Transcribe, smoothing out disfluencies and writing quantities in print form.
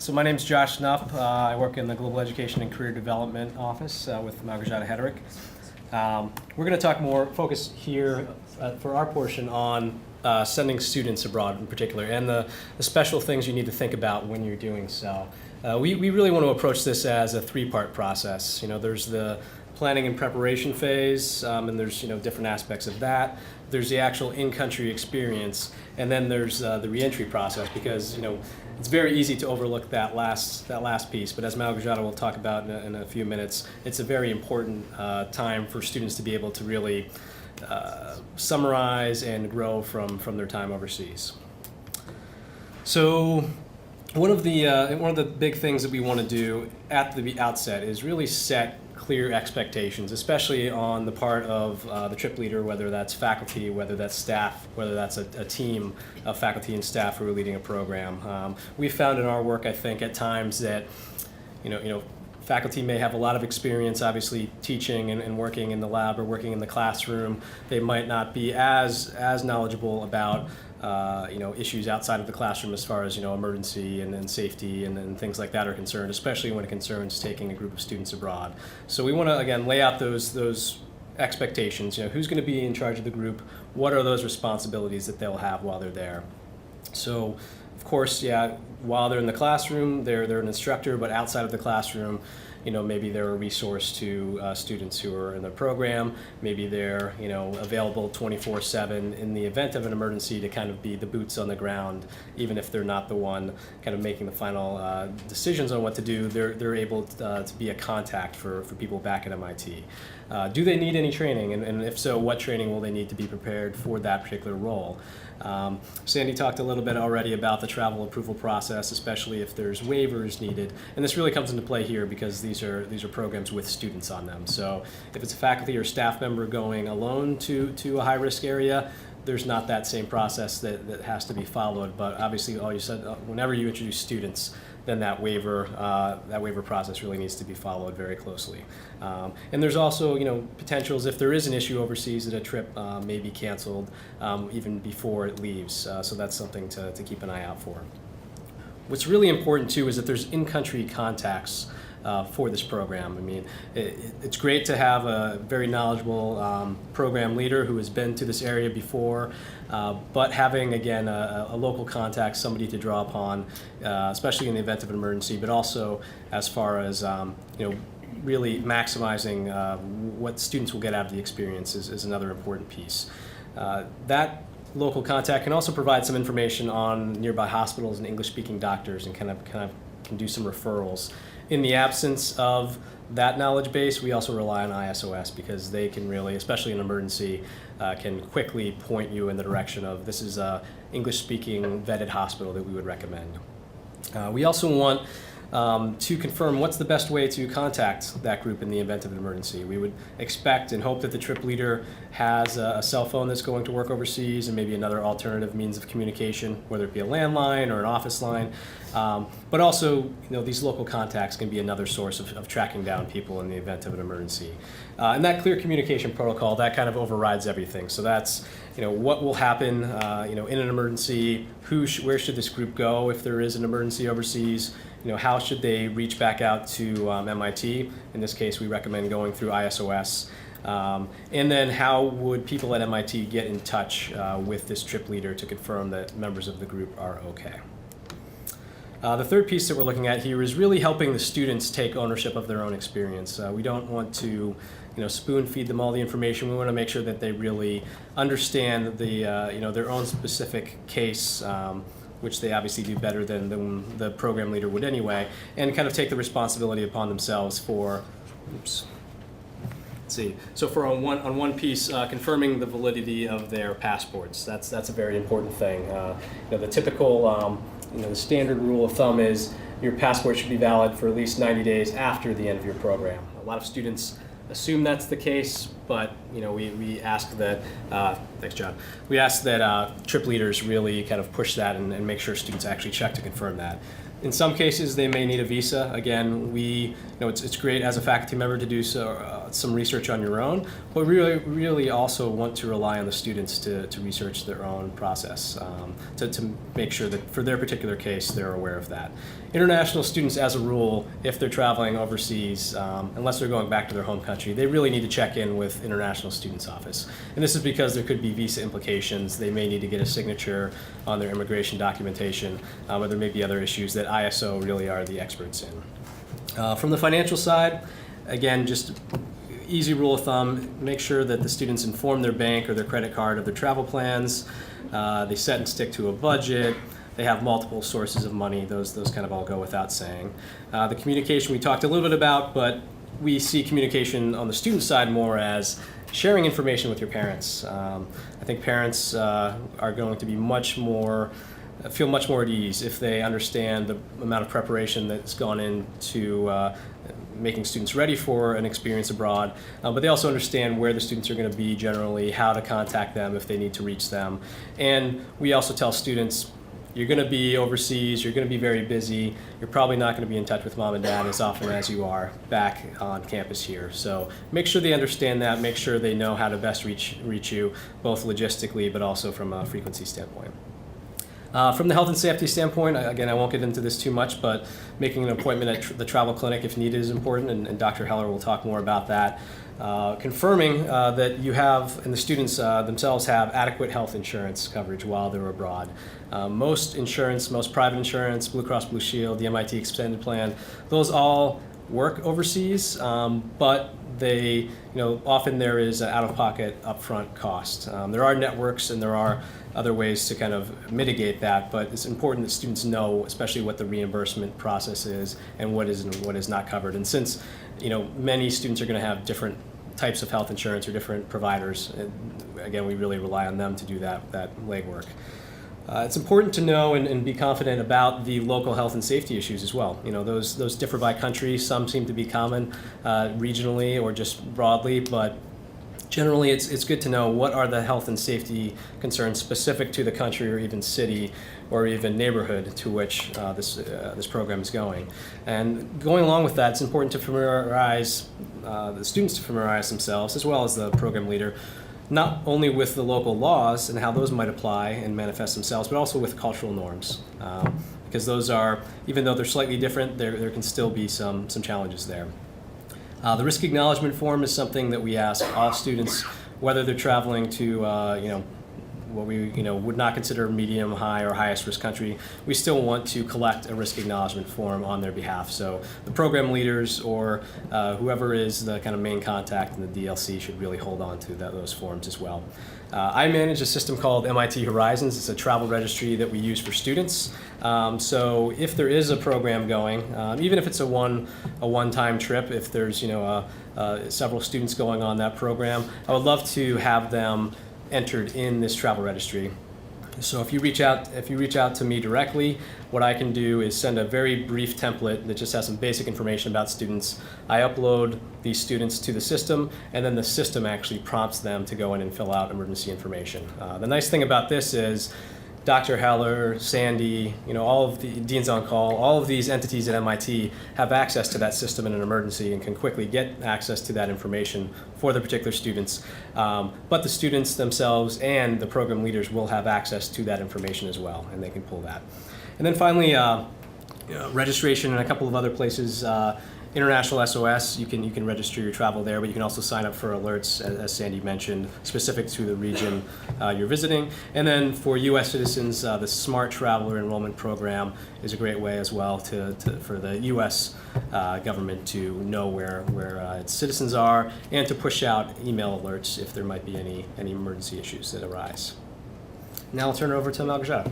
So my name is Josh Nupp. I work in the Global Education and Career Development Office with Margaret Hedrick. We're going to focus here for our portion on sending students abroad in particular, and the special things you need to think about when you're doing so. We really want to approach this as a three-part process. There's the planning and preparation phase, and there's different aspects of that. There's the actual in-country experience, and then there's the reentry process, because it's very easy to overlook that last piece. But as Malgorzata will talk about in a few minutes, it's a very important time for students to be able to really summarize and grow from their time overseas. So one of the big things that we want to do at the outset is really set clear expectations, especially on the part of the trip leader, whether that's faculty, whether that's staff, whether that's a team of faculty and staff who are leading a program. We found in our work, I think, at times that faculty may have a lot of experience, obviously, teaching and working in the lab or working in the classroom. They might not be as knowledgeable about issues outside of the classroom as far as emergency and safety and things like that are concerned, especially when it concerns taking a group of students abroad. So we want to again lay out those expectations. Who's going to be in charge of the group? What are those responsibilities that they'll have while they're there? So, of course, while they're in the classroom, they're an instructor, but outside of the classroom, maybe they're a resource to students who are in the program. Maybe they're, available 24/7 in the event of an emergency to kind of be the boots on the ground, even if they're not the one kind of making the final decisions on what to do. They're able to be a contact for people back at MIT. Do they need any training? And if so, what training will they need to be prepared for that particular role? Sandy talked a little bit already about the travel approval process, especially if there's waivers needed. And this really comes into play here because these are programs with students on them. So if it's a faculty or staff member going alone to a high-risk area, there's not that same process that has to be followed. But obviously, you said whenever you introduce students, then that waiver process really needs to be followed very closely. And there's also potentials if there is an issue overseas that a trip may be canceled even before it leaves. So that's something to keep an eye out for. What's really important too is that there's in-country contacts for this program. I mean, it's great to have a very knowledgeable program leader who has been to this area before, but having, again, a local contact, somebody to draw upon, especially in the event of an emergency, but also as far as, really maximizing what students will get out of the experience is another important piece. That local contact can also provide some information on nearby hospitals and English-speaking doctors and kind of can do some referrals. In the absence of that knowledge base, we also rely on ISOS because they can really, especially in an emergency, can quickly point you in the direction of this is a English-speaking vetted hospital that we would recommend. We also want to confirm what's the best way to contact that group in the event of an emergency. We would expect and hope that the trip leader has a cell phone that's going to work overseas and maybe another alternative means of communication, whether it be a landline or an office line. But also, these local contacts can be another source of tracking down people in the event of an emergency. And that clear communication protocol, that kind of overrides everything. So that's, what will happen, in an emergency, where should this group go if there is an emergency overseas? How should they reach back out to MIT? In this case, we recommend going through ISOS. And then how would people at MIT get in touch with this trip leader to confirm that members of the group are okay? The third piece that we're looking at here is really helping the students take ownership of their own experience. We don't want to spoon feed them all the information. We want to make sure that they really understand their own specific case, which they obviously do better than the program leader would anyway, and kind of take the responsibility upon themselves for, let's see. So on one piece, confirming the validity of their passports. That's a very important thing. The typical, the standard rule of thumb is your passport should be valid for at least 90 days after the end of your program. A lot of students assume that's the case, but we ask that, thanks John, we ask that trip leaders really kind of push that and make sure students actually check to confirm that. In some cases, they may need a visa. Again, it's great as a faculty member to do so, some research on your own, but really also want to rely on the students to research their own process, to make sure that for their particular case they're aware of that. International students, as a rule, if they're traveling overseas, unless they're going back to their home country, they really need to check in with International Students Office. And this is because there could be visa implications. They may need to get a signature on their immigration documentation, or there may be other issues that ISO really are the experts in. From the financial side, again, just easy rule of thumb, make sure that the students inform their bank or their credit card of their travel plans. They set and stick to a budget. They have multiple sources of money. Those kind of all go without saying. The communication we talked a little bit about, but we see communication on the student side more as sharing information with your parents. I think parents are going to be feel much more at ease if they understand the amount of preparation that's gone into making students ready for an experience abroad, but they also understand where the students are going to be generally, how to contact them if they need to reach them. And we also tell students, you're going to be overseas, you're going to be very busy, you're probably not going to be in touch with mom and dad as often as you are back on campus here. So make sure they understand that, make sure they know how to best reach you, both logistically but also from a frequency standpoint. From the health and safety standpoint, again, I won't get into this too much, but making an appointment at the travel clinic if needed is important, and Dr. Heller will talk more about that. Confirming that you have, and the students themselves have, adequate health insurance coverage while they're abroad. Most private insurance, Blue Cross Blue Shield, the MIT Extended Plan, those all work overseas, but they, often there is an out-of-pocket upfront cost. There are networks and there are other ways to kind of mitigate that, but it's important that students know, especially what the reimbursement process is and what is and what is not covered. And since, many students are going to have different types of health insurance or different providers, and again, we really rely on them to do that legwork. It's important to know and be confident about the local health and safety issues as well. Those differ by country. Some seem to be common regionally or just broadly, but generally it's good to know what are the health and safety concerns specific to the country or even city or even neighborhood to which this program is going. And going along with that, it's important to familiarize the students to familiarize themselves, as well as the program leader, not only with the local laws and how those might apply and manifest themselves, but also with cultural norms. Because those are, even though they're slightly different, there can still be some challenges there. The risk acknowledgement form is something that we ask all students, whether they're traveling to what we would not consider medium, high, or highest risk country. We still want to collect a risk acknowledgement form on their behalf. So the program leaders or whoever is the kind of main contact in the DLC should really hold on to those forms as well. I manage a system called MIT Horizons. It's a travel registry that we use for students. So if there is a program going, even if it's a one-time trip, if there's several students going on that program, I would love to have them entered in this travel registry. So if you reach out to me directly, what I can do is send a very brief template that just has some basic information about students. I upload these students to the system, and then the system actually prompts them to go in and fill out emergency information. The nice thing about this is Dr. Heller, Sandy, all of the Deans on Call, all of these entities at MIT have access to that system in an emergency and can quickly get access to that information for the particular students. But the students themselves and the program leaders will have access to that information as well, and they can pull that. And then finally, registration in a couple of other places. International SOS, you can register your travel there, but you can also sign up for alerts, as Sandy mentioned, specific to the region you're visiting. And then for U.S. citizens, the Smart Traveler Enrollment Program is a great way as well for the U.S. Government to know where its citizens are and to push out email alerts if there might be any emergency issues that arise. Now I'll turn it over to Malgorzata.